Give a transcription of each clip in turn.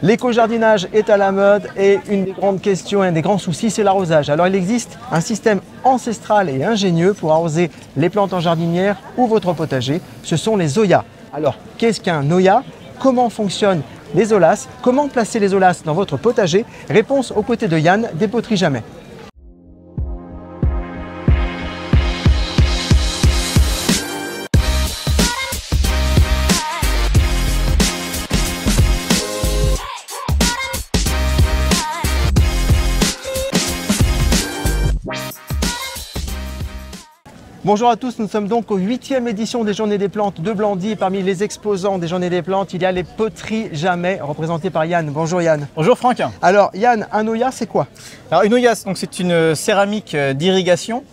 L'éco-jardinage est à la mode et une des grandes questions et un des grands soucis, c'est l'arrosage. Alors il existe un système ancestral et ingénieux pour arroser les plantes en jardinière ou votre potager. Ce sont les Zoyas. Alors qu'est-ce qu'un Zoya? Comment fonctionnent les Zolas? Comment placer les Zolas dans votre potager? Réponse aux côtés de Yann des Poteries Jamais. Bonjour à tous, nous sommes donc aux 8e édition des Journées des Plantes de Blandy et parmi les exposants des Journées des Plantes, il y a les Poteries Jamais représentées par Yann. Bonjour Yann. Bonjour Franck. Alors Yann, un Zoya c'est quoi? Alors une Zoya, c'est une céramique d'irrigation,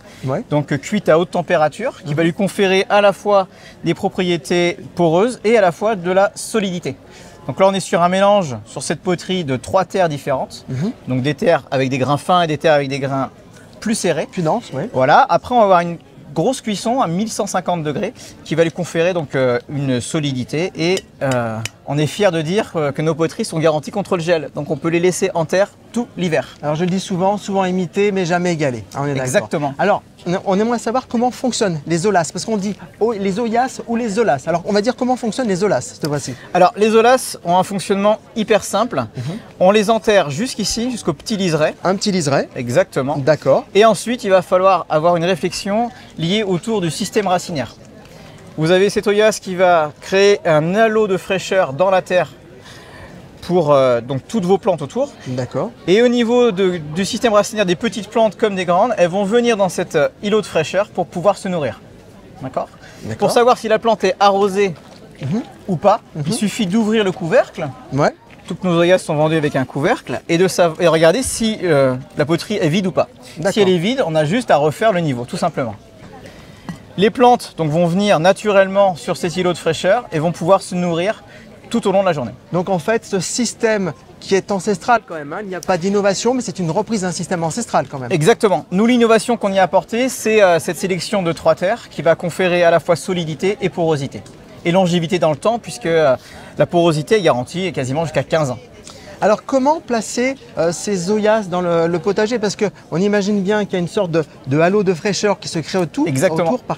donc cuite à haute température, qui va lui conférer à la fois des propriétés poreuses et à la fois de la solidité. Donc là on est sur un mélange sur cette poterie de 3 terres différentes, donc des terres avec des grains fins et des terres avec des grains plus serrés. Plus denses, oui. Voilà, après on va avoir une grosse cuisson à 1150 degrés qui va lui conférer donc une solidité et on est fiers de dire que nos poteries sont garanties contre le gel. Donc on peut les laisser en terre tout l'hiver. Alors je le dis souvent imité mais jamais égalé. On est d'accord. Exactement. Alors on aimerait savoir comment fonctionnent les Zolas parce qu'on dit les Zoyas ou les Zolas. Alors on va dire comment fonctionnent les Zolas cette fois-ci. Alors les Zolas ont un fonctionnement hyper simple. On les enterre jusqu'ici, jusqu'au petit liseré. Un petit liseré. Exactement. D'accord. Et ensuite il va falloir avoir une réflexion liée autour du système racinaire. Vous avez cet Zoyas qui va créer un halo de fraîcheur dans la terre pour donc toutes vos plantes autour. D'accord. Et au niveau du système racinaire des petites plantes comme des grandes, elles vont venir dans cet îlot de fraîcheur pour pouvoir se nourrir. D'accord. Pour savoir si la plante est arrosée ou pas, il suffit d'ouvrir le couvercle. Ouais. Toutes nos Zoyas sont vendues avec un couvercle et de regarder si la poterie est vide ou pas. Si elle est vide, on a juste à refaire le niveau, tout simplement. Les plantes donc, vont venir naturellement sur cet îlot de fraîcheur et vont pouvoir se nourrir tout au long de la journée. Donc en fait, ce système qui est ancestral quand même, il n'y a pas d'innovation, mais c'est une reprise d'un système ancestral quand même. Exactement. Nous, l'innovation qu'on y a apportée, c'est cette sélection de 3 terres qui va conférer à la fois solidité et porosité. Et longévité dans le temps, puisque la porosité est garantie quasiment jusqu'à 15 ans. Alors comment placer ces Zoyas dans le potager? Parce qu'on imagine bien qu'il y a une sorte de halo de fraîcheur qui se crée autour par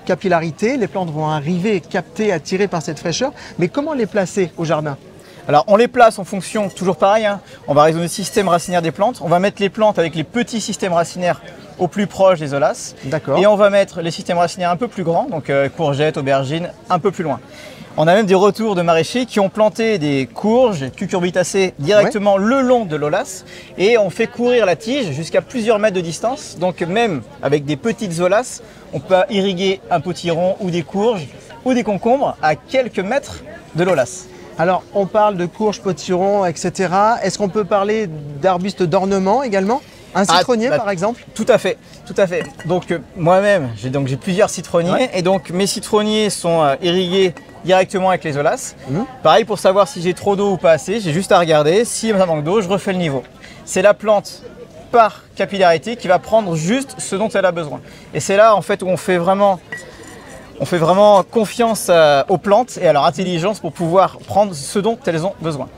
capillarité. Les plantes vont arriver, capter, attirées par cette fraîcheur. Mais comment les placer au jardin? Alors on les place en fonction, toujours pareil, on va raisonner le système racinaire des plantes. On va mettre les plantes avec les petits systèmes racinaires au plus proche des Zolas. D'accord. Et on va mettre les systèmes racinaires un peu plus grands, donc courgettes, aubergines, un peu plus loin. On a même des retours de maraîchers qui ont planté des courges, cucurbitacées directement le long de l'Zolas et on fait courir la tige jusqu'à plusieurs mètres de distance. Donc même avec des petites Zolas, on peut irriguer un potiron ou des courges ou des concombres à quelques mètres de l'Zolas. Alors on parle de courges, potirons, etc. Est-ce qu'on peut parler d'arbustes d'ornement également? Un citronnier par exemple? Tout à fait, tout à fait. Donc moi-même, j'ai plusieurs citronniers et donc mes citronniers sont irrigués directement avec les Zolas. Pareil pour savoir si j'ai trop d'eau ou pas assez, j'ai juste à regarder. Si ça manque d'eau, je refais le niveau. C'est la plante par capillarité qui va prendre juste ce dont elle a besoin. Et c'est là en fait où on fait vraiment confiance aux plantes et à leur intelligence pour pouvoir prendre ce dont elles ont besoin.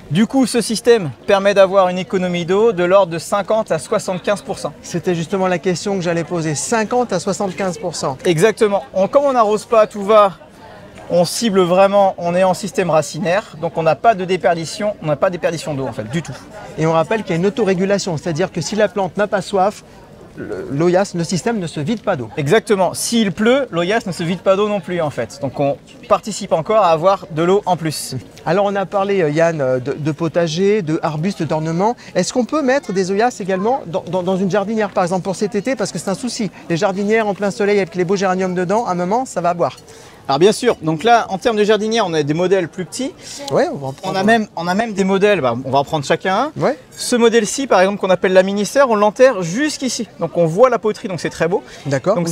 Du coup, ce système permet d'avoir une économie d'eau de l'ordre de 50 à 75%. C'était justement la question que j'allais poser, 50 à 75%. Exactement. Comme on n'arrose pas, tout va, on cible vraiment, on est en système racinaire, donc on n'a pas de déperdition, on n'a pas de déperdition d'eau en fait, du tout. Et on rappelle qu'il y a une autorégulation, c'est-à-dire que si la plante n'a pas soif, le système ne se vide pas d'eau. Exactement. S'il pleut, l'Zoyas ne se vide pas d'eau non plus en fait. Donc on participe encore à avoir de l'eau en plus. Alors on a parlé Yann de potager, de arbustes d'ornement. Est-ce qu'on peut mettre des Zoyas également dans une jardinière par exemple pour cet été? Parce que c'est un souci. Les jardinières en plein soleil avec les beaux géraniums dedans, à un moment ça va boire. Alors bien sûr, donc là en termes de jardinière, on a des modèles plus petits. Ouais, on a même des modèles, on va en prendre chacun un. Ouais. Ce modèle-ci, par exemple, qu'on appelle la mini-serre, on l'enterre jusqu'ici. Donc on voit la poterie, donc c'est très beau. D'accord. Donc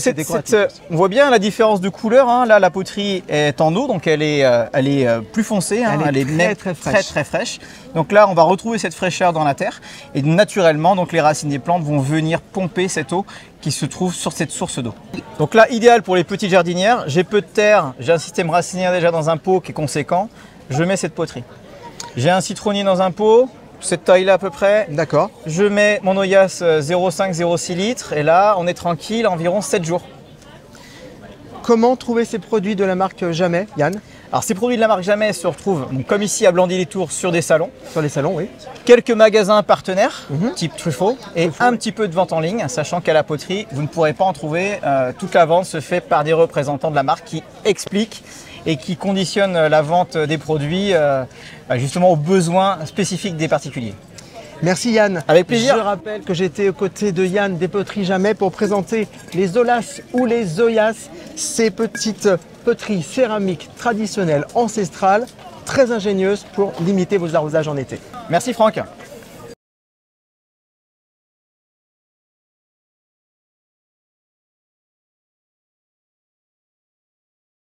on voit bien la différence de couleur. Là, la poterie est en eau, donc elle est plus foncée. Elle est très fraîche. Donc là, on va retrouver cette fraîcheur dans la terre. Et naturellement, donc les racines des plantes vont venir pomper cette eau qui se trouve sur cette source d'eau. Donc là, idéal pour les petites jardinières. J'ai peu de terre, j'ai un système racinaire déjà dans un pot qui est conséquent. Je mets cette poterie. J'ai un citronnier dans un pot, cette taille-là à peu près. D'accord. Je mets mon Oyas 0,5-0,6 litres et là, on est tranquille, environ 7 jours. Comment trouver ces produits de la marque Jamais, Yann? Alors ces produits de la marque Jamais se retrouvent, donc, comme ici à Blandy-les-Tours, sur des salons. Sur les salons, oui. Quelques magasins partenaires, type Truffaut, et un petit peu de vente en ligne, sachant qu'à la poterie, vous ne pourrez pas en trouver. Toute la vente se fait par des représentants de la marque qui expliquent et qui conditionnent la vente des produits justement aux besoins spécifiques des particuliers. Merci Yann. Avec plaisir. Je rappelle que j'étais aux côtés de Yann des Poteries Jamais pour présenter les Olas ou les Oyas, ces petites poteries céramiques traditionnelles ancestrales, très ingénieuses pour limiter vos arrosages en été. Merci Franck.